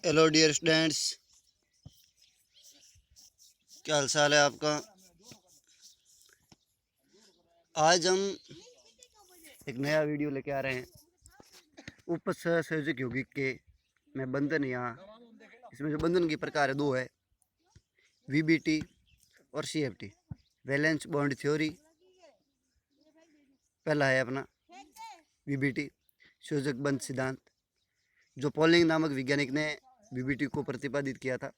Hello dear students, क्या हाल चाल है आपका। आज हम एक नया वीडियो लेके आ रहे हैं उपसंयोजक यौगिक के में बंधन। यहाँ इसमें जो बंधन के प्रकार है दो है, वीबीटी और सीएफटी, वैलेंस बॉन्ड थ्योरी। पहला है अपना वीबीटी, संयोजक बंध सिद्धांत, जो पॉलिंग नामक वैज्ञानिक ने वीबीटी को प्रतिपादित किया था।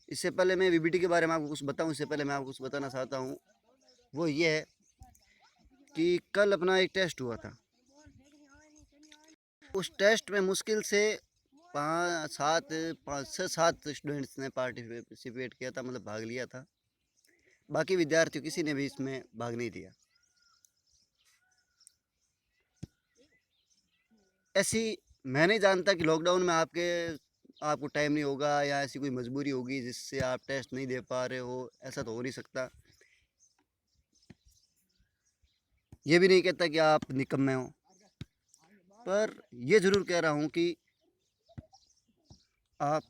इससे पहले मैं वीबीटी के बारे में आपको कुछ बताऊं, इससे पहले मैं आपको कुछ बताना चाहता हूं। वो ये है कि कल अपना एक टेस्ट हुआ था। उस टेस्ट में मुश्किल से 5-7 स्टूडेंट्स ने पार्टिसिपेट किया था, मतलब भाग लिया था। बाकी विद्यार्थियों किसी ने भी इसमें भाग नहीं लिया। ऐसी मैं नहीं जानता कि लॉकडाउन में आपको टाइम नहीं होगा या ऐसी कोई मजबूरी होगी जिससे आप टेस्ट नहीं दे पा रहे हो। ऐसा तो हो नहीं सकता। ये भी नहीं कहता कि आप निकम्मे हो, पर यह ज़रूर कह रहा हूँ कि आप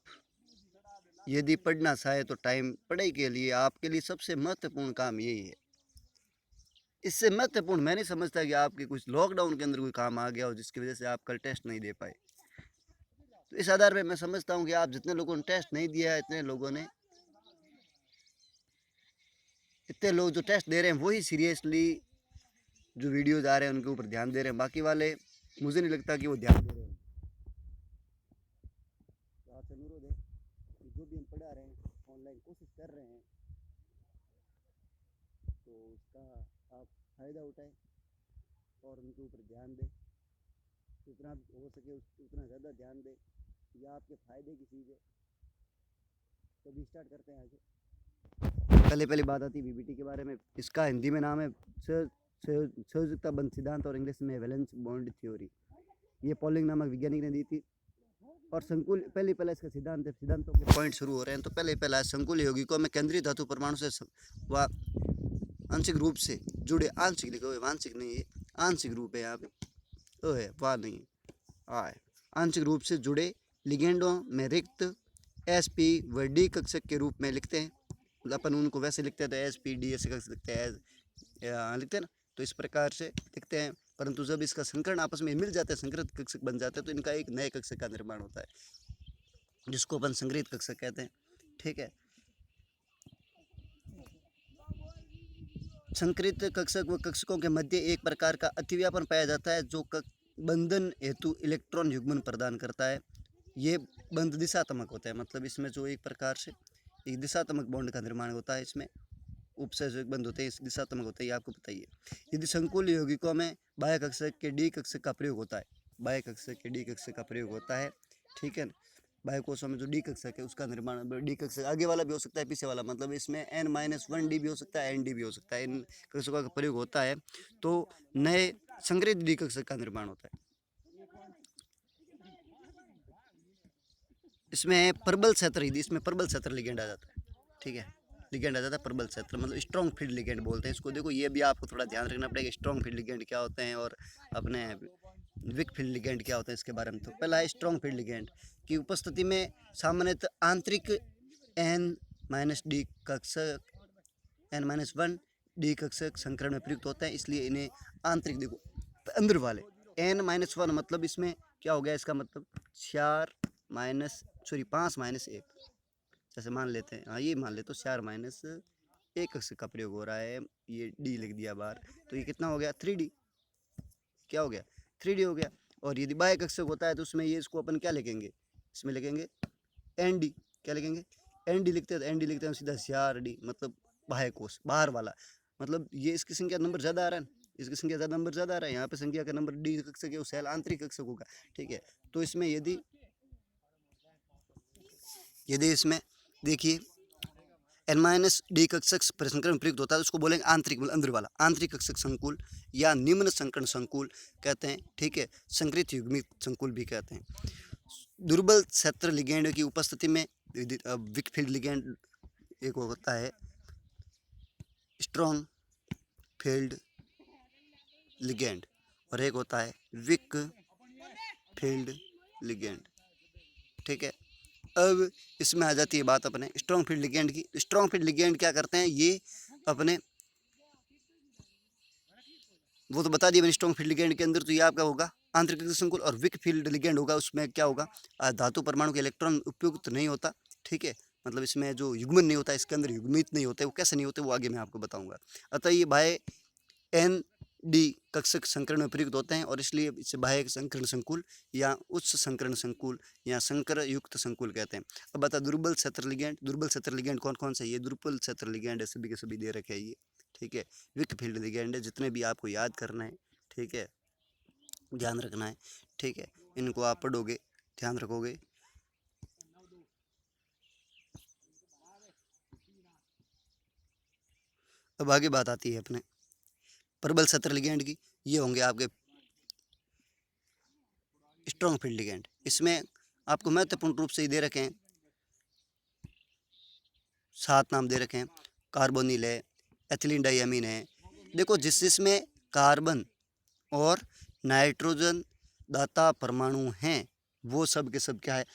यदि पढ़ना चाहे तो टाइम पढ़ाई के लिए आपके लिए सबसे महत्वपूर्ण काम यही है। इससे महत्वपूर्ण मैं नहीं समझता कि आपके कुछ लॉकडाउन के अंदर कोई काम आ गया हो जिसकी वजह से आप कल टेस्ट नहीं दे पाए। तो इस आधार पे मैं समझता हूँ कि आप जितने लोगों ने टेस्ट नहीं दिया है, इतने लोग जो टेस्ट दे रहे हैं वही सीरियसली जो वीडियोज आ रहे हैं उनके ऊपर ध्यान दे रहे हैं। बाकी वाले मुझे नहीं लगता कि वो ध्यान दे रहे हैं। तो आपसे अनुरोध है कि जो भी हम पढ़ा रहे हैं, ऑनलाइन कोशिश कर रहे हैं, तो उसका आप फ़ायदा उठाएं और उनके ऊपर ध्यान दें। जितना हो सके उतना ज़्यादा ध्यान दें। यह आपके फ़ायदे की चीज़ है। तो अभी स्टार्ट करते हैं आगे। पहली बात आती है वीबीटी के बारे में। इसका हिंदी में नाम है संयोजकता बंध सिद्धांत और इंग्लिश में वैलेंस बॉन्ड थ्योरी। ये पॉलिंग नामक वैज्ञानिक ने दी थी। और संकुल पहला इसका सिद्धांत है। सिद्धांतों के पॉइंट शुरू हो रहे हैं। तो पहला संकुल यौगिकों में केंद्रीय धातु परमाणु से व आंशिक रूप से जुड़े, आंशिक लिखो है, वांशिक नहीं है, आंशिक रूप है यहाँ पे, तो है वाह नहीं है, आंशिक रूप से जुड़े लिगेंडों में रिक्त sp व d कक्षक के रूप में लिखते हैं। अपन उनको वैसे लिखते हैं तो sp d ऐसे कक्षक लिखते हैं, लिखते हैं ना, तो इस प्रकार से लिखते हैं। परंतु जब इसका संकरण आपस में मिल जाता है, संकृत कक्षक बन जाता है, तो इनका एक नए कक्षक का निर्माण होता है जिसको अपन संग्रहित कक्षक कहते हैं। ठीक है। संकृत कक्षक व कक्षकों के मध्य एक प्रकार का अतिव्यापन पाया जाता है जो बंधन हेतु इलेक्ट्रॉन युग्मन प्रदान करता है। ये बंध दिशात्मक होता है, मतलब इसमें जो एक प्रकार से एक दिशात्मक बॉन्ड का निर्माण होता है। इसमें उपसंयोजक बंध होते हैं, इस दिशात्मक होता है, ये आपको बताइए। यदि संकुल यौगिकों में बाह्य कक्षक के डी कक्षक का प्रयोग होता है, बाह्य कक्षक के डी कक्षक का प्रयोग होता है, ठीक है। बाह्य कोशों में जो डी कक्षक है उसका निर्माण, डी कक्षक आगे वाला भी हो सकता है, पीछे वाला, मतलब इसमें n-1 डी भी हो सकता है, एन डी भी हो सकता है। इन कक्षकों का प्रयोग होता है तो नए संग्रहित डी कक्षक का निर्माण होता है। इसमें प्रबल क्षेत्र, इसमें प्रबल क्षेत्र लिगेंड आ जाता है, ठीक है, लिगेंड आ जाता है प्रबल क्षेत्र, मतलब स्ट्रॉन्ग फील्ड लिगेंड बोलते हैं इसको। देखो ये भी आपको थोड़ा ध्यान रखना पड़ेगा, स्ट्रॉन्ग फील्ड लिगेंड क्या होते हैं और अपने वीक फील्ड लिगेंड क्या होते हैं इसके बारे में। तो पहला है स्ट्रॉन्ग फील्ड लिगेंड की उपस्थिति में सामान्यतः आंतरिक n-d कक्षक, n-1 डी कक्षक संकरण में प्रयुक्त होते हैं, इसलिए इन्हें आंतरिक, देखो अंदर वाले n-1 मतलब इसमें क्या हो गया, इसका मतलब 5-1, जैसे मान लेते हैं, हाँ ये मान लेते, तो 4-1 कक्षक का प्रयोग हो रहा है। ये डी लिख दिया बाहर, तो ये कितना हो गया 3d, क्या हो गया 3d हो गया। और यदि बाह्य कक्षक होता है तो उसमें ये इसको अपन क्या लिखेंगे, इसमें लिखेंगे nd, क्या लिखेंगे nd लिखते हैं, तो nd लिखते हैं सीधा 4d, मतलब बाह्य कोश, बाहर वाला, मतलब ये इसकी संख्या नंबर ज़्यादा आ रहा है, इसकी संख्या ज़्यादा नंबर ज़्यादा आ रहा है, यहाँ पे संख्या का नंबर डी कक्षक है, वो सेल आंतरिक कक्षक होगा, ठीक है। तो इसमें यदि इसमें देखिए n-d कक्षक परिसंकरण में प्रयुक्त होता है तो उसको बोलेंगे आंतरिक, मतलब अंदर वाला, आंतरिक कक्षक संकुल या निम्न संकरण संकुल कहते हैं, ठीक है। संकृत युग्मित संकुल भी कहते हैं। दुर्बल क्षेत्र लिगेंड की उपस्थिति में वीक फील्ड लिगेंड एक होता है, स्ट्रॉन्ग फील्ड लिगेंड, और एक होता है वीक फील्ड लिगेंड। ठीक है। अब इसमें आ जाती है बात अपने स्ट्रॉन्ग फील्ड लिगेंड की। स्ट्रॉन्ग फील्ड लिगेंड क्या करते हैं, ये अपने वो तो बता दिया मैंने स्ट्रॉन्ग फील्ड लिगेंड के अंदर तो ये आपका होगा आंतरिक संकुल, और वीक फील्ड लिगेंड होगा उसमें क्या होगा, धातु परमाणु के इलेक्ट्रॉन उपयुक्त नहीं होता, ठीक है, मतलब इसमें जो युग्मन नहीं होता, इसके अंदर युग्मित नहीं होते, वो कैसे नहीं होते वो आगे मैं आपको बताऊंगा। अतः ये बाह्य एन डी कक्षक संकरण में प्रयुक्त होते हैं और इसलिए इसे बाह्य संकरण संकुल या उच्च संकरण संकुल या संकर युक्त संकुल कहते हैं। अब बता दुर्बल क्षेत्र लिगेंड। दुर्बल क्षेत्र लिगेंड कौन कौन से, ये दुर्बल क्षेत्र लिगेंड है, सभी के सभी दे रखे हैं ये, ठीक है। वीक फील्ड लिगेंड है, जितने भी आपको याद करना है, ठीक है, ध्यान रखना है, ठीक है, इनको आप पढ़ोगे, ध्यान रखोगे। अब आगे बात आती है अपने प्रबल क्षेत्र लिगेंड की। ये होंगे आपके स्ट्रॉन्ग फील्ड लिगेंड। इसमें आपको महत्वपूर्ण रूप से ही दे रखे हैं, 7 नाम दे रखे हैं। कार्बोनिल है, एथिलीन डाइअमीन है। देखो जिसमें कार्बन और नाइट्रोजन दाता परमाणु हैं वो सब के सब क्या है,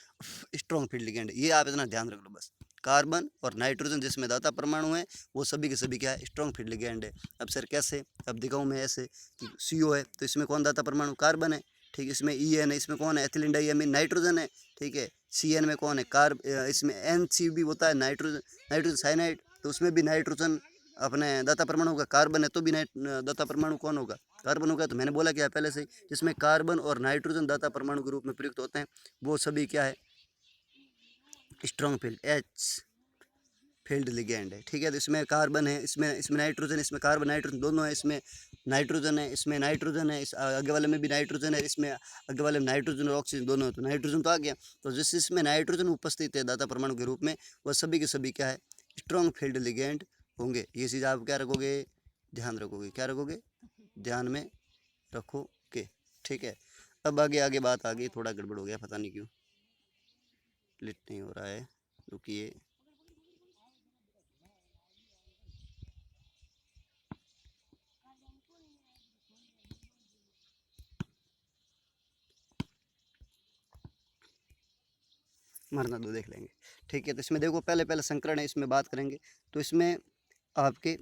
स्ट्रॉन्ग फील्ड लिगेंड। ये आप इतना ध्यान रख लो बस, कार्बन और नाइट्रोजन जिसमें दाता परमाणु है वो सभी के सभी क्या है, स्ट्रॉन्ग फील्ड लिगेंड है। अब सर कैसे, अब दिखाऊं मैं ऐसे कि CO है तो इसमें कौन दाता परमाणु, कार्बन है, ठीक है, इसमें EN है, इसमें कौन है, एथिलीन डाइअमीन नाइट्रोजन है, ठीक है। CN में कौन है, इसमें NC भी होता है, नाइट्रोजन, नाइट्रोजन साइनाइड, तो उसमें भी नाइट्रोजन अपने दाता परमाणु का, कार्बन है तो भी दाता परमाणु कौन होगा, कार्बन होगा। तो मैंने बोला क्या पहले से, जिसमें कार्बन और नाइट्रोजन दाता परमाणु के रूप में प्रयुक्त होते हैं वो सभी क्या है, strong field H field ligand है, ठीक है। तो इसमें कार्बन है, इसमें इसमें नाइट्रोजन, इसमें कार्बन नाइट्रोजन दोनों है, इसमें नाइट्रोजन है, इसमें नाइट्रोजन है, इस आगे वाले में भी नाइट्रोजन है, इसमें आगे वाले में नाइट्रोजन और ऑक्सीजन दोनों है, तो नाइट्रोजन तो आ गया। तो जिस इसमें नाइट्रोजन उपस्थित है दाता परमाणु के रूप में वह सभी के सभी क्या है, स्ट्रॉन्ग फील्ड लिगेंड होंगे। ये चीज़ आप क्या रखोगे, ध्यान रखोगे, क्या रखोगे, ध्यान में रखोगे, ठीक है। अब आगे आगे बात आ गई, थोड़ा गड़बड़ हो गया पता नहीं क्यों, क्लिक नहीं हो रहा है, रुकिए। मरना दो, देख लेंगे, ठीक है। तो इसमें देखो पहले पहले संकरण है, इसमें बात करेंगे। तो इसमें आपके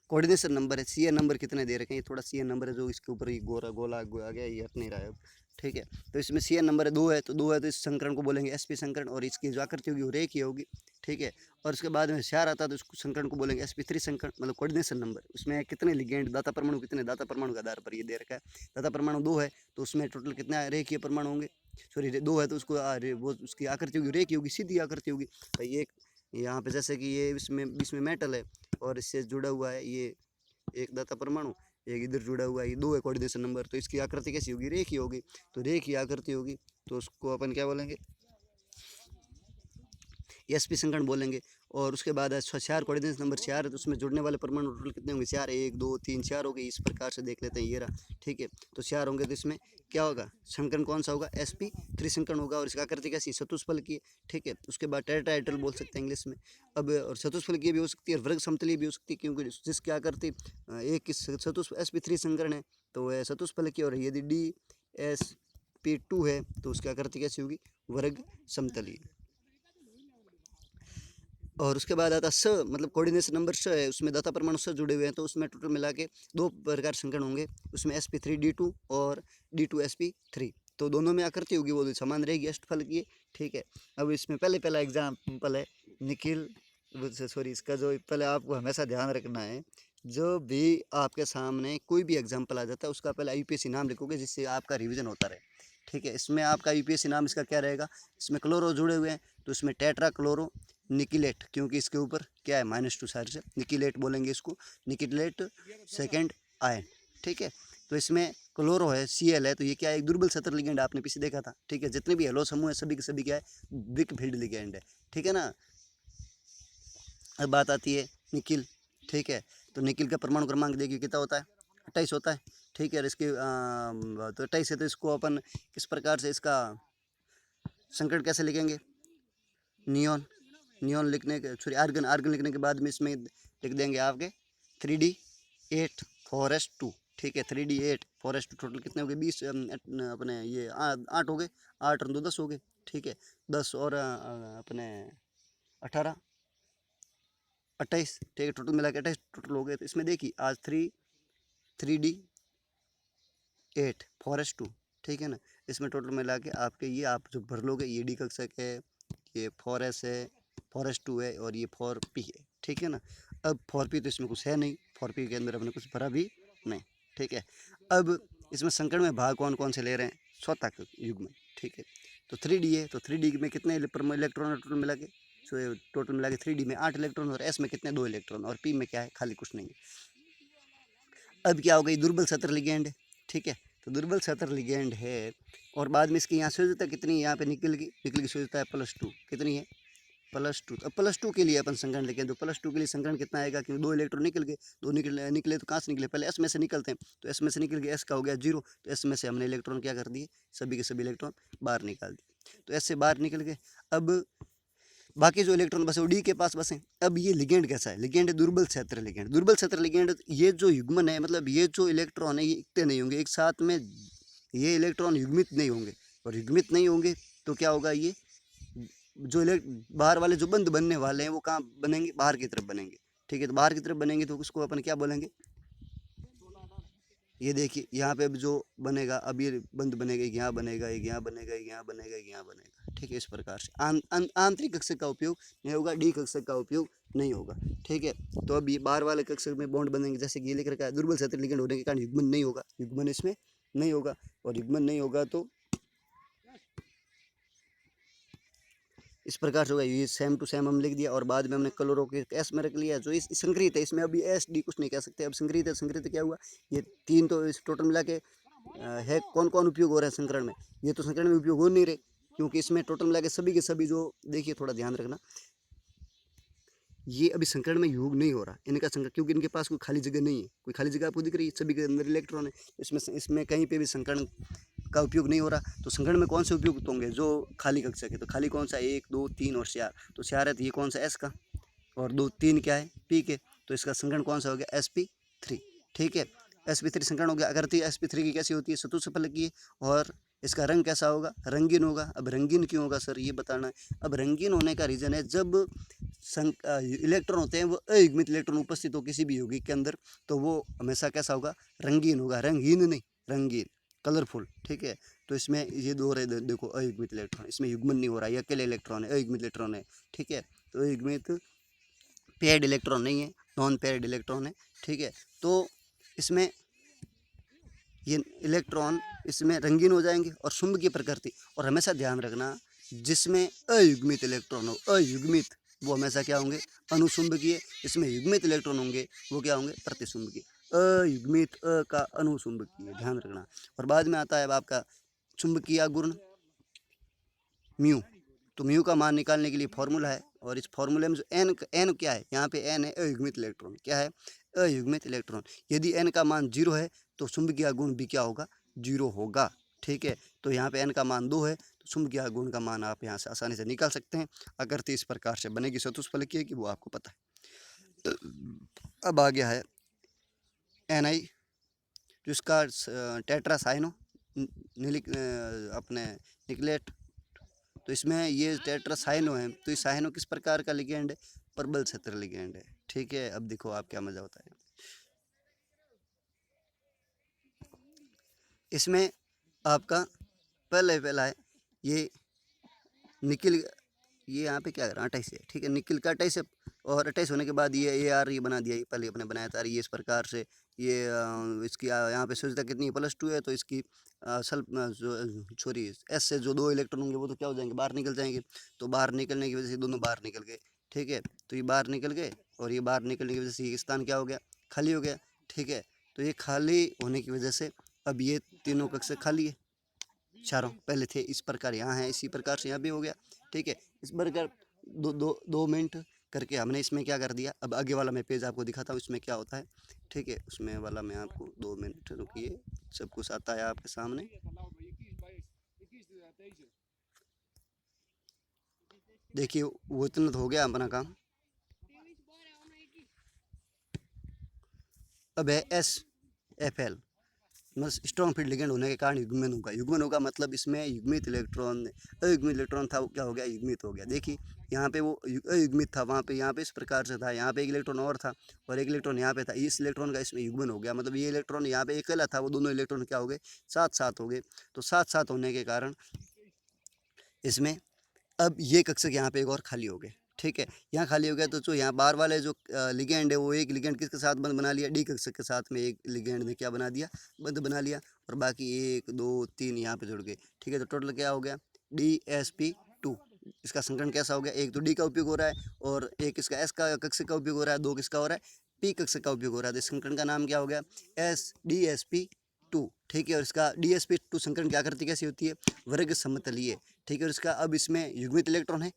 कोऑर्डिनेशन नंबर है, CN नंबर कितने दे रखे हैं, ये थोड़ा CN नंबर है जो इसके ऊपर ही गोरा गोला आ गया, ये हट नहीं रहा है अब, ठीक है। तो इसमें CN नंबर है 2 है, तो 2 है तो इस संकरण को बोलेंगे SP संकरण, और इसकी जो आकृति होगी वो रेखीय होगी, ठीक है। और उसके बाद में 4 आता है तो इस संकरण को बोलेंगे SP3 संकरण, मतलब कोऑर्डिनेशन नंबर। उसमें कितने लिगेंड, दाता परमाणु कितने, दाता परमाणु के आधार पर ये दे रखा है। दाता परमाणु 2 है तो उसमें टोटल कितना रेखीय परमाणु होंगे, सॉरी 2 है तो उसको वो उसकी आकृति होगी रेखीय होगी, सीधी आकृति होगी भाई। एक यहाँ पे जैसे कि ये इसमें बीच में मेटल है और इससे जुड़ा हुआ है ये एक दाता परमाणु, एक इधर जुड़ा हुआ है, ये 2 है कोऑर्डिनेशन नंबर, तो इसकी आकृति कैसी होगी, रेखीय होगी। तो रेखीय आकृति होगी तो उसको अपन क्या बोलेंगे, SP संकरण बोलेंगे। और उसके बाद है 4 कोऑर्डिनेशन नंबर 4 है तो उसमें जुड़ने वाले परमाणु टोटल कितने होंगे, 4, 1 2 3 4 हो गए, इस प्रकार से देख लेते हैं, ये रहा, ठीक है। तो 4 होंगे तो इसमें क्या होगा, संकरण कौन सा होगा, SP3 संकरण होगा। और इसका आकृति कैसी, चतुष्फलकीय, ठीक है। उसके बाद टेट्राहेड्रल बोल सकते हैं इंग्लिश में। अब और चतुष्फलकीय भी हो सकती है और वर्ग समतलीय भी हो सकती है, क्योंकि जिसकी आकृति एक SP3 संकरण है तो वह चतुष्फलकीय, और यदि DSP2 है तो उसकी आकृति कैसी होगी, वर्ग समतलीय। और उसके बाद आता स, मतलब कोऑर्डिनेशन नंबर स है, उसमें दाता परमाणु स जुड़े हुए हैं, तो उसमें टोटल मिला के 2 प्रकार संकरण होंगे, उसमें SP3D2 और D2SP3, तो दोनों में आकृति होगी वो समान रहेगी, अष्टफलकीय, ठीक है। अब इसमें पहला एग्जाम्पल है निखिल, सॉरी इसका जो पहले आपको हमेशा ध्यान रखना है, जो भी आपके सामने कोई भी एग्जाम्पल आ जाता है उसका पहले UPSC नाम लिखोगे जिससे आपका रिविजन होता रहे, ठीक है। इसमें आपका UPSC नाम इसका क्या रहेगा, इसमें क्लोरो जुड़े हुए हैं तो इसमें टेट्रा क्लोरो निकिलेट, क्योंकि इसके ऊपर क्या है -2 साइड से, निकिलेट बोलेंगे इसको, निकिलेट सेकंड आयन, ठीक है। तो इसमें क्लोरो है, Cl है, तो ये क्या है, एक दुर्बल क्षेत्र लिगेंड, आपने पीछे देखा था, ठीक है। जितने भी हेलो समूह है सभी के सभी क्या है, वीक फील्ड लिगेंड है, ठीक है ना। अब बात आती है निकिल, ठीक है। तो निकिल का परमाणु क्रमांक देखिए कितना होता है, 28 होता है, ठीक है। और इसके तो 28 है तो इसको अपन किस प्रकार से इसका संकट कैसे लिखेंगे, नियॉन, नियॉन लिखने के, सॉरी आर्गन लिखने के बाद में इसमें लिख देंगे आपके 3D8 4S2, ठीक है। 3D8 4s2 टोटल कितने हो गए 20 अपने ये 8 हो गए, 8 और 2 10 हो गए, ठीक है। 10 और अपने 18 28, ठीक है। टोटल मिला के 28 टोटल हो गए। तो इसमें देखिए आज 3D8 4s2, ठीक है ना। इसमें टोटल मिला के आपके ये आप जो भर लोगे ये डी कक्षक है, ये 4s है, 4s2 है और ये 4p है, ठीक है ना। अब 4p तो इसमें कुछ है नहीं, 4p के अंदर अपने कुछ भरा भी नहीं, ठीक है। अब इसमें संकट में भाग कौन कौन से ले रहे हैं, स्वतः युग्म, ठीक है। तो 3D है, तो 3D में कितने इलेक्ट्रॉन टोटल मिला के, टोटल मिला के 3D में 8 इलेक्ट्रॉन और s में कितने 2 इलेक्ट्रॉन और p में क्या है खाली कुछ नहीं है। अब क्या हो गई दुर्बल सतर लिगेंड है, ठीक है। तो दुर्बल सतर लिगेंड है और बाद में इसकी यहाँ स्योज्यता कितनी है, यहाँ पे निकल की स्योज्यता है +2, कितनी है +2। अब +2 के लिए अपन संकरण लिखें तो +2 के लिए संकरण कितना आएगा, क्योंकि 2 इलेक्ट्रॉन निकल गए, 2 निकले तो कहाँ से निकले, पहले s में से निकलते हैं। तो s में से निकल गए, s का हो गया 0, तो s में से हमने इलेक्ट्रॉन क्या कर दिए, सभी के सभी इलेक्ट्रॉन बाहर निकाल दिए। तो s से बाहर निकल गए। अब बाकी जो इलेक्ट्रॉन बसे वो डी के पास बसे। अब ये लिगेंड कैसा है, लिगेंड है दुर्बल क्षेत्र लिगेंड। दुर्बल क्षेत्र लिगेंड ये जो युग्मन है, मतलब ये जो इलेक्ट्रॉन है ये इकट्ठे नहीं होंगे एक साथ में, ये इलेक्ट्रॉन युग्मित नहीं होंगे, और युग्मित नहीं होंगे तो क्या होगा, ये जो बाहर वाले जो बंद बनने वाले हैं वो कहाँ बनेंगे, बाहर की तरफ बनेंगे, ठीक है। तो बाहर की तरफ बनेंगे तो उसको अपन क्या बोलेंगे, ये देखिए यहाँ पे अब जो बनेगा, अब ये बंद बनेगा, एक यहाँ बनेगा, एक यहाँ बनेगा, एक यहाँ बनेगा, एक यहाँ बनेगा, ठीक है। इस प्रकार से आंतरिक कक्षक का उपयोग नहीं होगा, डी कक्षक का उपयोग नहीं होगा, ठीक है। तो अब ये बाहर वाले कक्षक में बॉन्ड बनेंगे, जैसे कि ये लिख रखा है दुर्बल क्षेत्र लिगेंड होने के कारण युग्मन नहीं होगा, युग्मन इसमें नहीं होगा, और युग्मन नहीं होगा तो इस प्रकार से होगा। ये सेम टू सेम हम लिख दिया और बाद में हमने क्लोरो के एस में रख लिया, जो इस संक्रित है इसमें अभी एस डी कुछ नहीं कह सकते। अब संक्रित है, संक्रित क्या हुआ, ये 3 तो इस टोटल मिला के है। कौन कौन उपयोग हो रहा है संकरण में, ये तो संकरण में उपयोग हो नहीं रहे, क्योंकि इसमें टोटल मिला के सभी के सभी जो, देखिए थोड़ा ध्यान रखना, ये अभी संकरण में योग नहीं हो रहा इनका संकरण, क्योंकि इनके पास कोई खाली जगह नहीं है, कोई खाली जगह आपको दिख रही है, सभी के अंदर इलेक्ट्रॉन है। इसमें कहीं पे भी संकरण का उपयोग नहीं हो रहा। तो संकरण में कौन से उपयुक्त होंगे, जो खाली कक्षक है, तो खाली कौन सा 1 2 3 और 4, तो 4 है तो ये कौन सा एस का, और 2 3 क्या है पी के, तो इसका संकरण कौन सा हो गया sp3, ठीक है। sp3 संकरण हो गया। अगर तो sp3 की कैसी होती है, चतुष्फलक की, और इसका रंग कैसा होगा, रंगीन होगा। अब रंगीन क्यों होगा सर, ये बताना है। अब रंगीन होने का रीज़न है, जब इलेक्ट्रॉन होते हैं वो अयुग्मित इलेक्ट्रॉन उपस्थित हो किसी भी यौगिक के अंदर, तो वो हमेशा कैसा होगा, रंगीन होगा, रंगीन नहीं, रंगीन, कलरफुल, ठीक है। तो इसमें ये दो रहे, देखो अयुग्मित इलेक्ट्रॉन, इसमें युग्मन नहीं हो रहा है, ये अकेले इलेक्ट्रॉन है, अयुग्मित इलेक्ट्रॉन है, ठीक है। तो अयुग्मित पेयर्ड इलेक्ट्रॉन नहीं है, नॉन पेयर्ड इलेक्ट्रॉन है, ठीक है। तो इसमें ये इलेक्ट्रॉन इसमें रंगीन हो जाएंगे और चुंबकीय प्रकृति, और हमेशा ध्यान रखना जिसमें अयुग्मित इलेक्ट्रॉन हो, अयुग्मित, वो हमेशा क्या होंगे, अनुचुंबकीय। इसमें युग्मित इलेक्ट्रॉन होंगे वो क्या होंगे, प्रतिचुंबकीय। अयुग्मित अ का अनुचुंबकीय, ध्यान रखना। और बाद में आता है अब आपका चुंबकीय गुण म्यू। तो म्यू का मान निकालने के लिए फॉर्मूला है, और इस फॉर्मूले में जो एन क्या है, यहाँ पे एन है अयुग्मित इलेक्ट्रॉन, क्या है, अयुग्मित इलेक्ट्रॉन। यदि एन का मान 0 है तो चुंबकीय गुण भी क्या होगा, 0 होगा, ठीक है। तो यहाँ पे एन का मान 2 है तो चुंबकीय गुण का मान आप यहाँ से आसानी से निकाल सकते हैं। अगर तो इस प्रकार से बनेगी चतुष्फलकीय की, वो आपको पता है। अब आ गया है NI, जिसका टेट्रासाइनो अपने निकलेट। तो इसमें ये टेट्रासाइनो है, तो ये साइनो किस प्रकार का लिगेंड है, प्रबल क्षेत्र लिगेंड है, ठीक है। अब देखो आप क्या मजा होता है इसमें। आपका पहला है ये निकिल, ये यहाँ पे क्या कर रहा है 28 है, ठीक है। निकिल का 28 है, और 28 होने के बाद ये AR ये बना दिया, ये पहले अपने बनाया था, ये इस प्रकार से ये इसकी यहाँ पे सोचता कितनी +2 है, तो इसकी सॉरी एस से जो 2 इलेक्ट्रॉन होंगे वो तो क्या हो जाएंगे, बाहर निकल जाएंगे। तो बाहर निकलने की वजह से दोनों बाहर निकल गए, ठीक है। तो ये बाहर निकल गए, और ये बाहर निकलने की वजह से ये स्थान क्या हो गया, खाली हो गया, ठीक है। तो ये खाली होने की वजह से अब ये तीनों कक्ष खाली है, चारों पहले थे इस प्रकार, यहाँ है इसी प्रकार से यहाँ भी हो गया, ठीक है। इस प्रकार 2 मिनट करके हमने इसमें क्या कर दिया। अब आगे वाला मैं पेज आपको दिखाता हूँ इसमें क्या होता है, ठीक है। उसमें वाला मैं आपको 2 मिनट रुकिए, सब कुछ आता है आपके सामने। देखिए वो इतना तो हो गया अपना काम। अब है SFL, मतलब स्ट्रॉन्ग फील्ड लिगेंड होने के कारण युग्मन होगा। युग्मन होगा मतलब इसमें युग्मित इलेक्ट्रॉन, अयुग्मित इलेक्ट्रॉन था वो क्या हो गया, युग्मित हो गया। देखिए यहाँ पे वो अयुग्मित था, वहाँ पे यहाँ पे इस प्रकार से था, यहाँ पे एक इलेक्ट्रॉन और था और एक इलेक्ट्रॉन यहाँ पे था, इस इलेक्ट्रॉन का इसमें युग्मन हो गया। मतलब ये इलेक्ट्रॉन यहाँ पे अकेला था, वो दोनों इलेक्ट्रॉन क्या हो गए, साथ साथ हो गए। तो साथ साथ होने के कारण इसमें अब ये कक्षक यहाँ पे एक और खाली हो गए। ठीक है, यहाँ खाली हो गया तो जो यहाँ बार वाले जो लिगेंड है वो एक लिगेंड किसके साथ बंद बना लिया, डी कक्षक के साथ में एक लिगेंड ने क्या बना दिया, बंद बना लिया। और बाकी 1 2 3 यहाँ पे जुड़ गए। ठीक है, तो टोटल क्या हो गया, DsP2। इसका संकरण कैसा हो गया, एक तो डी का उपयोग हो रहा है और एक इसका एस का कक्षक का उपयोग हो रहा है, दो किसका हो रहा है, पी कक्षक का उपयोग हो रहा है। तो इस संकरण का नाम क्या हो गया, DsP2। ठीक है, और इसका DsP2 संकरण क्या करती कैसी होती है, वर्ग समतलीय। ठीक है, और इसका अब इसमें युग्मित इलेक्ट्रॉन है,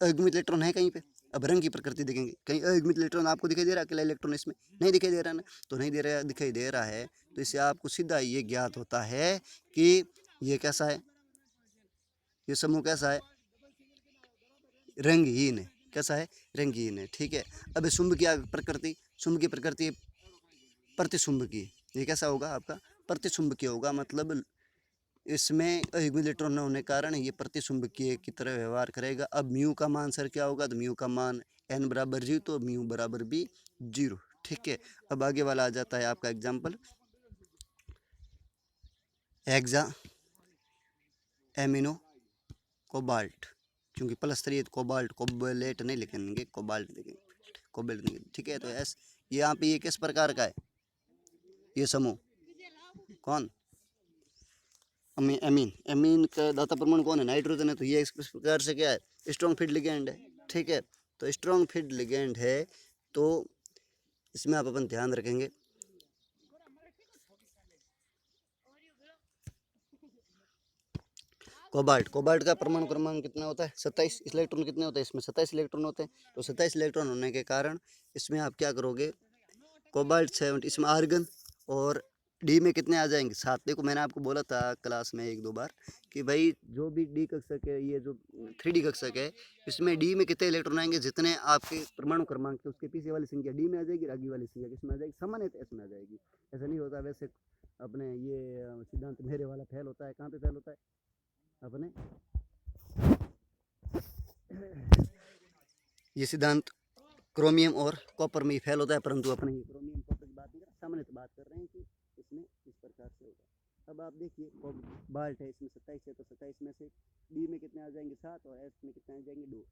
अयुग्मित इलेक्ट्रॉन है कहीं पे। अब रंग की प्रकृति देखेंगे, कहीं अयुग्मित इलेक्ट्रॉन आपको दिखाई दे रहा है, अकेला इलेक्ट्रॉन इसमें नहीं दिखाई दे रहा ना, तो नहीं दे रहा, दिखाई दे रहा है तो इससे आपको सीधा ये ज्ञात होता है कि ये कैसा है, ये समूह कैसा है, रंगहीन है। कैसा है, रंगहीन है। ठीक है, अब चुंबकीय प्रकृति, चुंबकीय प्रकृति प्रतिचुंबकीय, ये कैसा होगा आपका, प्रतिचुंबकीय होगा। मतलब इसमें अयुग्मित इलेक्ट्रॉन न होने के कारण ये प्रतिचुंबकीय की तरह व्यवहार करेगा। अब म्यू का मान सर क्या होगा, तो म्यू का मान n बराबर 0, तो म्यू बराबर भी 0। ठीक है, अब आगे वाला आ जाता है आपका एग्जाम्पल, हेक्सा एमिनो कोबाल्ट, क्योंकि प्लस 3 कोबाल्ट, कोबालेट नहीं लिखेंगे, कोबाल्ट लिखेंगे, कोबाल्ट नहीं। ठीक है, तो एस यहाँ पे ये किस प्रकार का है, ये समूह कौन, एमीन, एमीन का दाता परमाणु कौन है, नाइट्रोजन है। तो ये इस प्रकार से क्या है, स्ट्रॉन्ग फील्ड लिगेंड है। ठीक है, तो स्ट्रॉन्ग फील्ड लिगेंड है, तो इसमें आप अपन ध्यान रखेंगे कोबाल्ट, कोबाल्ट का परमाणु क्रमांक कितना होता है, 27। इलेक्ट्रॉन कितने होते हैं इसमें, 27 इलेक्ट्रॉन होते हैं। तो 27 इलेक्ट्रॉन होने के कारण इसमें आप क्या करोगे, कोबाल्ट 7, इसमें आर्गन और डी में कितने आ जाएंगे, 7। देखो मैंने आपको बोला था क्लास में 1 2 बार कि भाई जो भी डी कक्षक है, ये जो 3D कक्षक है, इसमें डी में कितने इलेक्ट्रॉन आएंगे, जितने आपके परमाणु क्रमांक है उसके पीछे वाली संख्या डी में आ जाएगी, आगे वाली संख्या किसमें आ जाएगी, सामान्यतः एस में आ जाएगी। ऐसा नहीं होता वैसे, अपने ये सिद्धांत मेरे वाला फेल होता है। कहाँ पे फेल होता है अपने, ये सिद्धांत क्रोमियम और कॉपर में ही फेल होता है, परंतु अपने ये क्रोमियम कॉपर की बात नहीं कर रहे, सामान्य बात कर रहे हैं कि इसमें इस प्रकार से होगा। अब आप देखिए बाल्ट है, इसमें 27 है, तो 27 में से डी में कितने आ जाएंगे, 7, और एस में कितने आ जाएंगे, 2।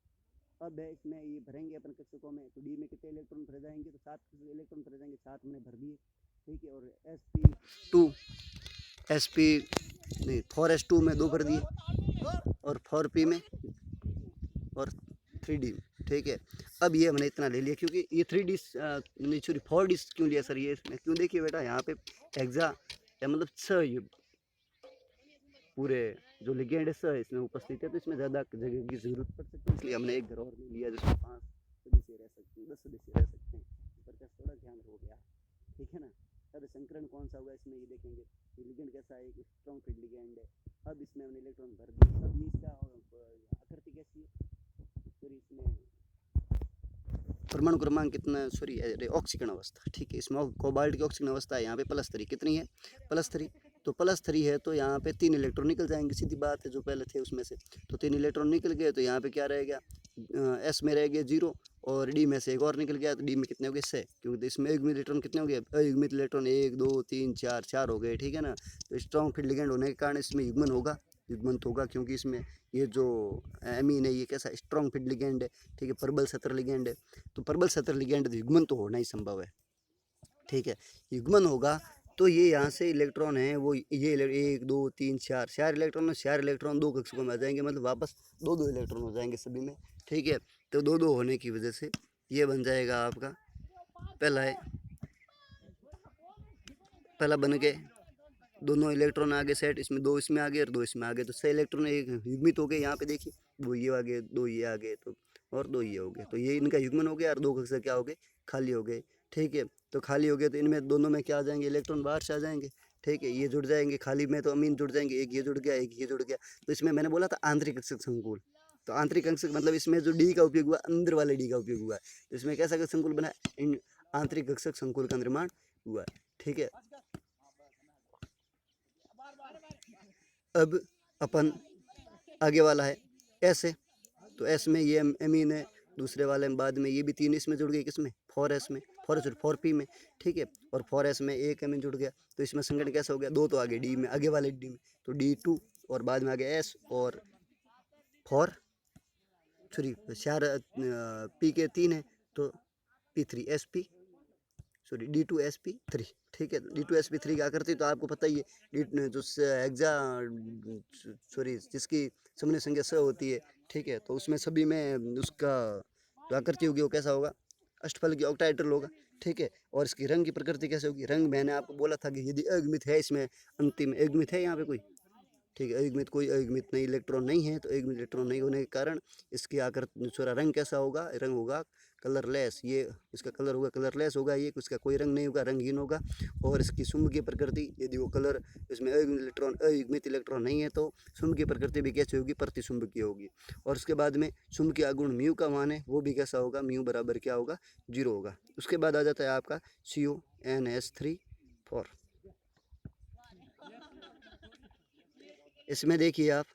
अब है इसमें ये भरेंगे अपन कक्षकों में, तो डी में कितने इलेक्ट्रॉन भरे जाएंगे, तो 7 इलेक्ट्रॉन भरे जाएंगे, 7 मैंने भर दिए। ठीक है, और4s2 में 2 भर दिए, और 4p में और 3d में। ठीक है, अब ये हमने इतना ले लिया, क्योंकि ये 3D नहीं सॉरी 4D क्यों लिया सर, ये इसमें क्यों, देखिए बेटा यहाँ पे हेक्सा या मतलब 6 ये पूरे जो लिगेंड है 6 इसमें उपस्थित है, तो इसमें ज़्यादा जगह की जरूरत पड़ सकती है, इसलिए हमने एक घर और ले लिया जिसमें 5 सदस्य रह सकते हैं, 10 सदस्य रह सकते हैं। इस पर थोड़ा ध्यान हो गया, ठीक है ना। अब संकरण कौन सा होगा इसमें, ये देखेंगे लिगेंड कैसा है, एक स्ट्रॉन्ग फील्ड लिगेंड है। अब इसमें हमने इलेक्ट्रॉन भर दिए, अब ये इसका आकृति कैसी है, फिर इसमें परमाणु क्रमांक कितना, सॉरी ऑक्सीकरण अवस्था। ठीक है, इसमें कोबाल्ट की ऑक्सीकरण अवस्था है यहाँ पे +3, कितनी है, +3। तो +3 है, तो यहाँ पे 3 इलेक्ट्रॉन निकल जाएंगे, सीधी बात है, जो पहले थे उसमें से तो 3 इलेक्ट्रॉन निकल गए, तो यहाँ पे क्या रहेगा, एस में रह गया 0, और डी में से एक और निकल गया, तो डी में कितने हो गए, 6, क्योंकि इसमें युग्मित इलेक्ट्रॉन कितने हो गए, अयुग्मित इलेक्ट्रॉन 1 2 3 4 4 हो गए। ठीक है ना, तो स्ट्रॉन्ग फील्ड लिगेंड होने के कारण इसमें युग्मन होगा, युग्मन होगा, क्योंकि इसमें ये जो एमीन है ये कैसा स्ट्रॉन्ग फील्ड लिगेंड है। ठीक है, प्रबल सतर लिगेंड है, तो प्रबल सतर लिगेंड, तो युग्मन तो होना ही संभव है। ठीक है, युग्मन होगा तो ये यहाँ से इलेक्ट्रॉन है वो ये 1 2 3 4 इलेक्ट्रॉन, 4 इलेक्ट्रॉन 2 कक्षकों में आ जाएंगे, मतलब वापस 2 इलेक्ट्रॉन हो जाएंगे सभी में। ठीक है, तो 2 होने की वजह से ये बन जाएगा आपका पहला है, पहला बन के दोनों इलेक्ट्रॉन आगे सेट, इसमें 2 इसमें आ गए और 2 इसमें आ गए, तो 6 इलेक्ट्रॉन एक युग्मित हो गए। यहाँ पे देखिए 2 ये आ गए, 2 ये आ गए, तो और 2 ये हो गए, तो ये इनका युग्मन हो गया, और 2 कक्षक क्या हो गए, खाली हो गए। ठीक है, तो खाली हो गए, तो इनमें दोनों में क्या आ जाएंगे, इलेक्ट्रॉन बाहर से आ जाएंगे। ठीक है, ये जुड़ जाएंगे, खाली में तो अमीन जुड़ जाएंगे, एक ये जुड़ गया, एक ये जुड़ गया। तो इसमें मैंने बोला था आंतरिक कक्षक संकुल, तो आंतरिक कक्षक मतलब इसमें जो डी का उपयोग हुआ, अंदर वाले डी का उपयोग हुआ है, तो इसमें कैसा संकुल बना, आंतरिक कक्षक संकुल का निर्माण हुआ है। ठीक है, अब अपन आगे वाला है एस है, तो एस में ये एमीन है, दूसरे वाले में बाद में ये भी 3 इसमें जुड़ गए, किसमें 4s में, 4p में, ठीक है। और 4s में एक एमीन जुड़ गया, तो इसमें संगठन कैसा हो गया, 2 तो आगे डी में, आगे वाले डी में, तो D2 और बाद में आ गया एस और 4 सॉरी 4 पी के 3 है तो P3sp सॉरी D2sp3, ठीक है। D2sp3 क्या करती है तो आपको पता ही है, जो एग्जा सॉरी जिसकी समन्वय संख्या 100 होती है, ठीक है, तो उसमें सभी में उसका जो आकृति होगी वो कैसा होगा, अष्टफल की ऑक्टाहेड्रल होगा, ठीक है। और इसकी रंग की प्रकृति कैसे होगी, रंग मैंने आपको बोला था कि यदि अयुग्मित है, इसमें अंतिम अयुग्मित है यहाँ पे कोई, ठीक है, अयुग्मित कोई अयुग्मित नहीं इलेक्ट्रॉन नहीं है, तो अयुग्मित इलेक्ट्रॉन नहीं होने के कारण इसकी आकृति थोड़ा रंग कैसा होगा, रंग होगा कलरलेस, ये इसका कलर होगा कलरलेस होगा, ये इसका कोई रंग नहीं होगा, रंगहीन होगा। और इसकी चुंबकीय प्रकृति, यदि वो कलर इसमें अयुग्मित इलेक्ट्रॉन नहीं है तो चुंबकीय प्रकृति भी कैसे होगी, प्रतिचुंबकीय होगी। और उसके बाद में चुंबकीय आघूर्ण म्यू का मान है वो भी कैसा होगा, म्यू बराबर क्या होगा, 0 होगा। उसके बाद आ जाता है आपका CONS3 4। इसमें देखिए आप,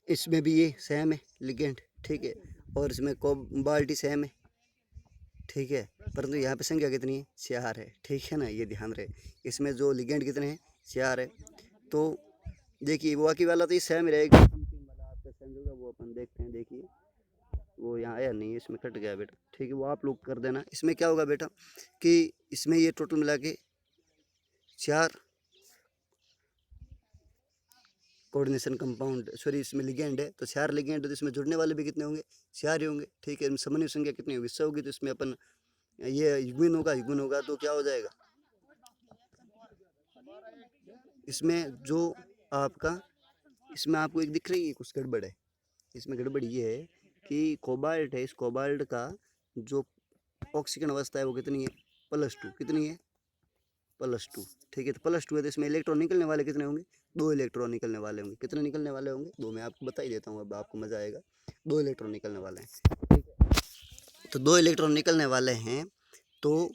इसमें भी ये सेम है लिगेंड, ठीक है, और इसमें कोबाल्टी सेम है, ठीक है, परंतु यहाँ पे संख्या कितनी है, 4 है, ठीक है ना, ये ध्यान रहे। इसमें जो लिगेंड कितने हैं, 4 है। तो देखिए वो बाकी वाला तो ये सेम रहेगा, अंतिम वाला आपका सेम होगा, वो अपन देखते हैं। देखिए वो यहाँ आया नहीं, इसमें कट गया बेटा, ठीक है, वो आप लोग कर देना। इसमें क्या होगा बेटा कि इसमें ये टोटल मिला के 4 कोऑर्डिनेशन कंपाउंड सॉरी इसमें लिगेंड है, तो 4 लिगेंड, तो इसमें जुड़ने वाले भी कितने होंगे, 4 ही होंगे, ठीक है। समन्वय संख्या कितनी होगी, 100 होगी, तो इसमें अपन ये युग्मन होगा, युग्मन होगा तो क्या हो जाएगा, इसमें जो आपका, इसमें आपको एक दिख रही है कुछ गड़बड़ है, इसमें गड़बड़ ये है कि कोबाल्ट है, इस कोबाल्ट का जो ऑक्सीजन अवस्था है वो कितनी है, +2, कितनी है, +2, ठीक है। तो +2 है तो इसमें इलेक्ट्रॉन निकलने वाले कितने होंगे, 2 इलेक्ट्रॉन निकलने वाले होंगे, कितने निकलने वाले होंगे, 2, मैं आपको बता ही देता हूँ, अब आपको मजा आएगा, 2 इलेक्ट्रॉन निकलने वाले हैं, ठीक है। तो 2 इलेक्ट्रॉन निकलने वाले हैं, तो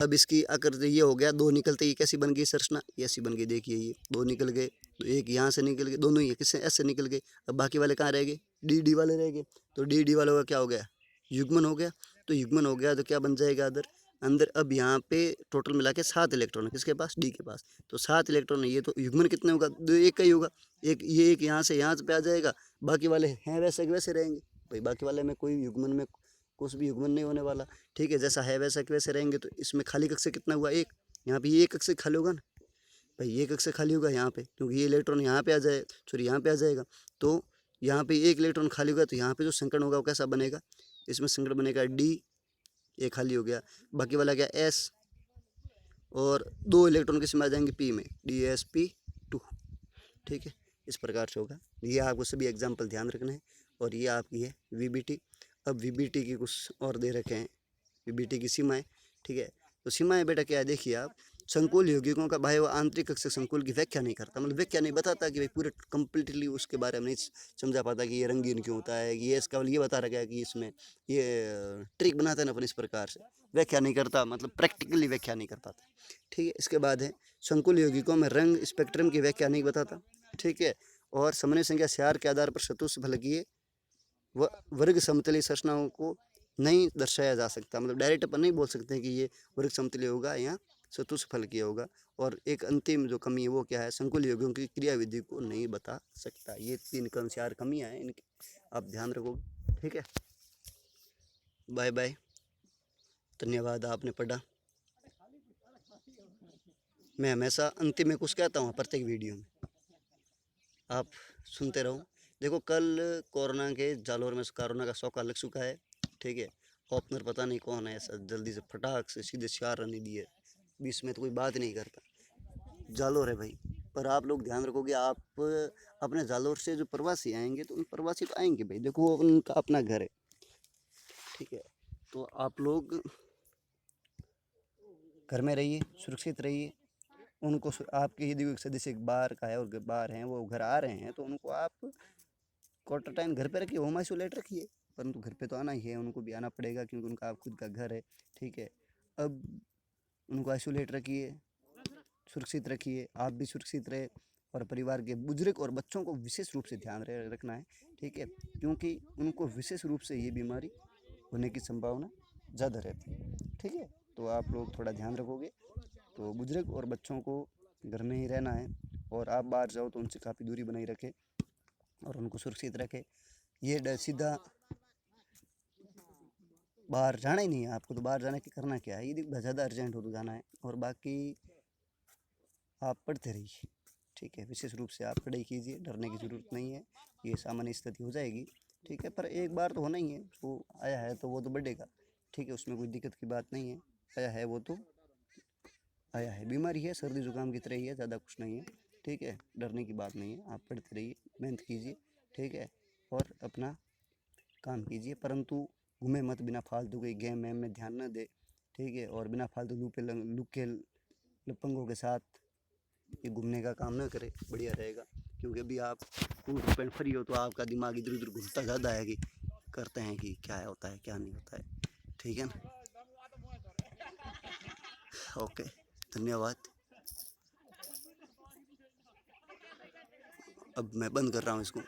अब इसकी आकृति ये हो गया, 2 निकलते ही कैसी बन गई संरचना, ऐसी बन गई, देखिए ये 2 निकल गए, तो एक यहाँ से निकल गए, दोनों ही किससे, एस से निकल गए। अब बाकी वाले कहाँ रह गए, डी वाले रह गए, तो डी वाले का क्या हो गया, युग्मन हो गया, तो युग्मन हो गया तो क्या बन जाएगा अंदर, अंदर अब यहाँ पे टोटल मिला के 7 इलेक्ट्रॉन है, किसके पास, डी के पास, तो 7 इलेक्ट्रॉन है, ये तो युग्मन कितने होगा, एक का ही होगा, एक ये एक यहाँ से यहाँ पे आ जाएगा, बाकी वाले हैं वैसे के वैसे रहेंगे भाई, बाकी वाले में कोई युग्मन में कुछ भी युग्मन नहीं होने वाला, ठीक है, जैसा है वैसा के वैसे रहेंगे। तो इसमें खाली कक्ष कितना हुआ, एक, यहाँ पे ये एक कक्ष खाली होगा ना भाई, ये कक्ष खाली होगा यहाँ पे, क्योंकि ये इलेक्ट्रॉन यहाँ पे आ जाए, सॉरी यहाँ पे आ जाएगा, तो यहाँ पे एक इलेक्ट्रॉन खाली होगा, तो यहाँ पे जो संकरण होगा वो कैसा बनेगा, इसमें संकरण बनेगा डी, ये खाली हो गया, बाकी वाला क्या एस, और 2 इलेक्ट्रॉन किस में आ जाएंगे, पी में, DsP2, ठीक है, इस प्रकार से होगा। ये आपको सभी एग्जाम्पल ध्यान रखना है। और ये आपकी है VBT। अब VBT की कुछ और दे रखे हैं, VBT की सीमाएं, ठीक है। तो सीमाएं बेटा क्या है, देखिए आप, संकुल यौगिकों का बाह्य व आंतरिक कक्षक संकुल की व्याख्या नहीं करता, मतलब व्याख्या नहीं बताता कि भाई पूरे कंप्लीटली उसके बारे में नहीं समझा पाता कि ये रंगीन क्यों होता है, ये इसका ये बता रखा है कि इसमें ये ट्रिक बनाते हैं ना अपन, इस प्रकार से व्याख्या नहीं करता, मतलब प्रैक्टिकली व्याख्या नहीं कर पाता, ठीक है। इसके बाद है संकुल यौगिकों में रंग स्पेक्ट्रम की व्याख्या नहीं बताता, ठीक है। और समन्वय संख्या 4 के आधार पर चतुष्फलकीय व वर्ग समतलीय संरचनाओं को नहीं दर्शाया जा सकता, मतलब डायरेक्ट अपन नहीं बोल सकते कि ये वर्ग समतलीय होगा या चतुष्फलकीय होगा। और एक अंतिम जो कमी है वो क्या है, संकुल यौगिकों की क्रियाविधि को नहीं बता सकता। ये 3 कमियां हैं, इनकी आप ध्यान रखोगे, ठीक है। बाय बाय, धन्यवाद, आपने पढ़ा। मैं हमेशा अंतिम में कुछ कहता हूँ प्रत्येक वीडियो में, आप सुनते रहो। देखो कल कोरोना के जालोर में कोरोना का शौका लग चुका है, ठीक है। ओपनर पता नहीं कौन है, ऐसा जल्दी से फटाक से सीधे 4 रन दिए, बीच में तो कोई बात नहीं करता, जालोर है भाई। पर आप लोग ध्यान रखोगे, आप अपने जालोर से जो प्रवासी आएंगे तो उन प्रवासी तो आएंगे भाई, देखो वो उनका अपना घर है, ठीक है। तो आप लोग घर में रहिए, सुरक्षित रहिए। उनको आपके यदि कोई सदस्य बाहर का है और बाहर हैं, वो घर आ रहे हैं, तो उनको आप क्वार्टर टाइम घर पे रखिए, होम आइसोलेट रखिए, परंतु घर पे तो आना ही है, उनको भी आना पड़ेगा क्योंकि उनका आप खुद का घर है, ठीक है। अब उनको आइसोलेट रखिए, सुरक्षित रखिए, आप भी सुरक्षित रहे, और परिवार के बुजुर्ग और बच्चों को विशेष रूप से ध्यान रखना है, ठीक है, क्योंकि उनको विशेष रूप से ये बीमारी होने की संभावना ज़्यादा रहती है, ठीक है। तो आप लोग थोड़ा ध्यान रखोगे तो बुजुर्ग और बच्चों को घर में ही रहना है, और आप बाहर जाओ तो उनसे काफ़ी दूरी बनाई रखें और उनको सुरक्षित रखें। ये सीधा बाहर जाना ही नहीं है आपको, तो बाहर जाने के करना क्या है, यदि ज़्यादा अर्जेंट हो तो जाना है, और बाकी आप पढ़ते रहिए, ठीक है। विशेष रूप से आप पढ़ाई कीजिए, डरने की ज़रूरत नहीं है, ये सामान्य स्थिति हो जाएगी, ठीक है। पर एक बार तो होना ही है, वो आया है तो वो तो बढ़ेगा, ठीक है, उसमें कोई दिक्कत की बात नहीं है। आया है वो तो आया है, बीमारी है, सर्दी जुकाम की तरह ही है, ज़्यादा कुछ नहीं है, ठीक है, डरने की बात नहीं है। आप पढ़ते रहिए, मेहनत कीजिए, ठीक है, और अपना काम कीजिए, परंतु घूमे मत बिना फालतू के गेम वेम में ध्यान न दे, ठीक है, और बिना फालतू लुके लपंगों के साथ ये घूमने का काम ना करे, बढ़िया रहेगा। क्योंकि अभी आप 100% फ्री हो तो आपका दिमाग इधर उधर घूमता ज़्यादा है कि करते हैं कि क्या होता है क्या नहीं होता है, ठीक है ना। ओके, धन्यवाद। अब मैं बंद कर रहा हूँ इसको।